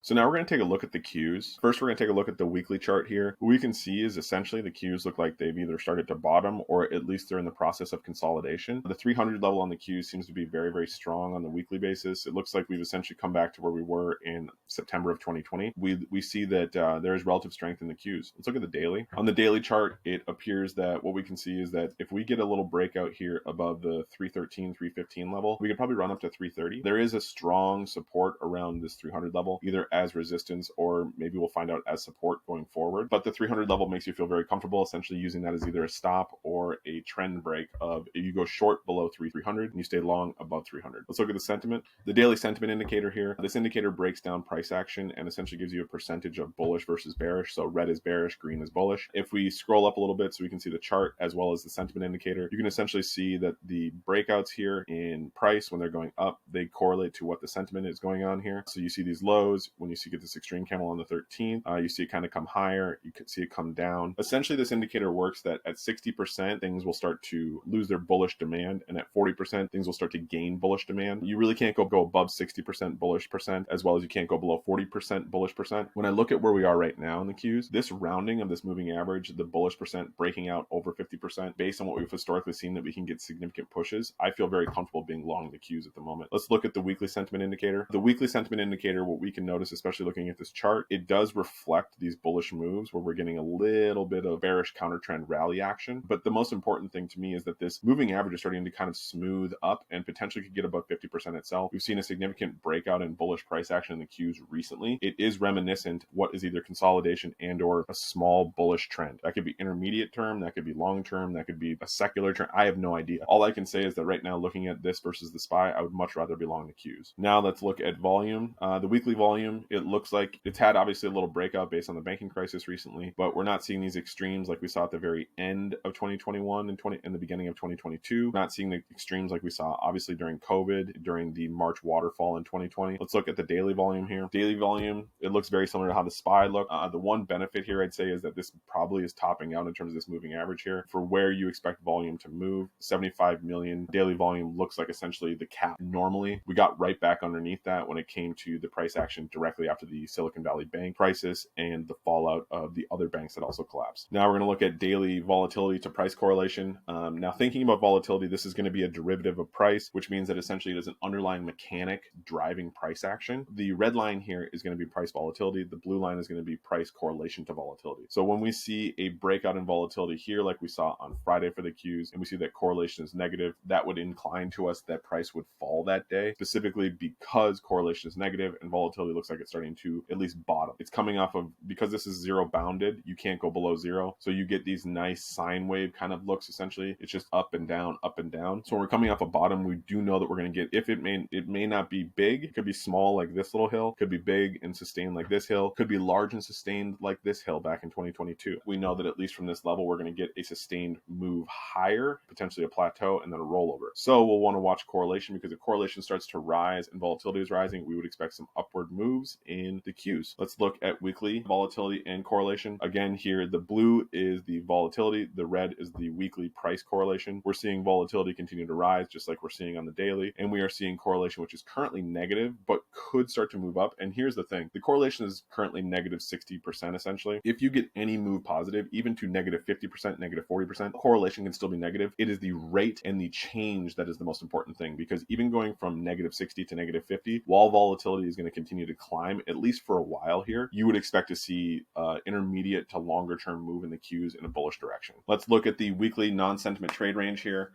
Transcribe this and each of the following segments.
So now we're going to take a look at the Qs. First, we're going to take a look at the weekly chart here. What we can see is essentially the Qs look like they've either started to bottom or at least they're in the process of consolidation. The 300 level on the Qs seems to be very, very strong on the weekly basis. It looks like we've essentially come back to where we were in September of 2020. We see that there is relative strength in the Qs. Let's look at the daily. On the daily chart, it appears that what we can see is that if we get a little breakout here above the 313, 315 level, we could probably run up to 330. There is a strong support around this 300 level, either as resistance or maybe we'll find out as support going forward. But the 300 level makes you feel very comfortable, essentially using that as either a stop or a trend break of if you go short below 300 and you stay long above 300. Let's look at the sentiment. The daily sentiment indicator here. This indicator breaks down price action and essentially gives you a percentage of bullish versus bearish. So red is bearish, green is bullish. If we scroll up a little bit so we can see the chart as well as the sentiment indicator, you can essentially see that the breakouts here in price, when they're going up, they correlate to what the sentiment is going on here. So you see these lows. When you see get this extreme candle on the 13th, you see it kind of come higher. You can see it come down. Essentially, this indicator works that at 60%, things will start to lose their bullish demand, and at 40%, things will start to gain bullish demand. You really can't go above 60% bullish percent, as well as you can't go below 40% bullish percent. When I look at where we are right now in the Qs, this rounding of this moving average, the bullish percent breaking out over 50%, based on what we've historically seen that we can get significant pushes, I feel very comfortable being long the Qs at the moment. Let's look at the weekly sentiment indicator. The weekly sentiment indicator, what we can notice, especially looking at this chart, it does reflect these bullish moves where we're getting a little bit of bearish counter trend rally action. But the most important thing to me is that this moving average is starting to kind of smooth up and potentially could get above 50% itself. We've seen a significant breakout in bullish price action in the Qs recently. It is reminiscent what is either consolidation and or a small bullish trend. That could be intermediate term, that could be long term, that could be a secular trend. I have no idea. All I can say is that right now, looking at this versus the SPY, I would much rather be long the Qs. Now let's look at volume. The weekly volume, it looks like it's had obviously a little breakout based on the banking crisis recently, but we're not seeing these extremes like we saw at the very end of 2021 and the beginning of 2022. Not seeing the extremes like we saw obviously during COVID, during the March waterfall in 2020. Let's look at the daily volume here. Daily volume, it looks very similar to how the SPY looked. The one benefit here I'd say is that this probably is topping out in terms of this moving average here. For where you expect volume to move, 75 million daily volume looks like essentially the cap. Normally, we got right back underneath that when it came to the price action directly after the Silicon Valley Bank crisis and the fallout of the other banks that also collapsed. Now we're going to look at daily volatility to price correlation. Now thinking about volatility, this is going to be a derivative of price, which means that essentially it is an underlying mechanic driving price action. The red line here is going to be price volatility. The blue line is going to be price correlation to volatility. So when we see a breakout in volatility here, like we saw on Friday for the Qs, and we see that correlation is negative, that would incline to us that price would fall that day, specifically because correlation is negative and volatility looks like it's starting to at least bottom. It's coming off of, because this is zero bounded, you can't go below zero. So you get these nice sine wave kind of looks essentially. It's just up and down, up and down. So when we're coming off a bottom, we do know that we're going to get, if it may not be big, it could be small like this little hill, could be big and sustained like this hill, could be large and sustained like this hill back in 2022. We know that at least from this level, we're going to get a sustained move higher, potentially a plateau, and then a rollover. So we'll want to watch correlation, because if correlation starts to rise and volatility is rising, we would expect some upward moves in the Qs. Let's look at weekly volatility and correlation. Again, here, the blue is the volatility, the red is the weekly price correlation. We're seeing volatility continue to rise, just like we're seeing on the daily, and we are seeing correlation, which is currently negative, but could start to move up. And here's the thing, the correlation is currently negative 60% essentially. If you get any move positive, even to negative 50%, negative 40%, correlation can still be negative. It is the rate and the change that is the most important thing, because even going from negative 60 to negative 50, while volatility is going to continue to climb, at least for a while here, you would expect to see intermediate to longer term move in the Qs in a bullish direction. Let's look at the weekly non-sentiment trade range here.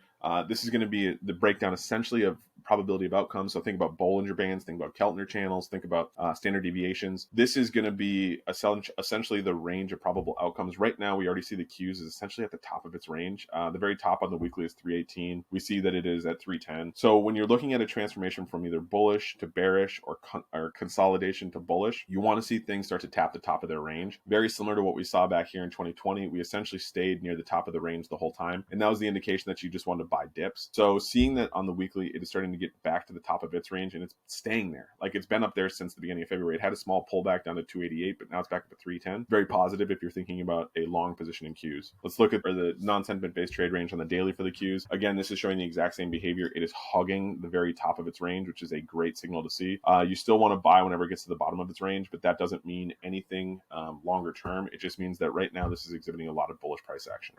This is going to be the breakdown essentially of probability of outcomes. So think about Bollinger Bands, think about Keltner channels, think about standard deviations. This is going to be essentially the range of probable outcomes. Right now, we already see the Qs is essentially at the top of its range. The very top on the weekly is 318. We see that it is at 310. So when you're looking at a transformation from either bullish to bearish or consolidation to bullish, you want to see things start to tap the top of their range. Very similar to what we saw back here in 2020. We essentially stayed near the top of the range the whole time. And that was the indication that you just wanted to buy dips. So seeing that on the weekly, it is starting to get back to the top of its range, and it's staying there. Like, it's been up there since the beginning of February. It had a small pullback down to 288, but now it's back up to 310. Very positive if you're thinking about a long position in Qs. Let's look at the non-sentiment based trade range on the daily for the Qs. Again, this is showing the exact same behavior. It is hugging the very top of its range, which is a great signal to see. You still want to buy whenever it gets to the bottom of its range, but that doesn't mean anything longer term. It just means that right now this is exhibiting a lot of bullish price action.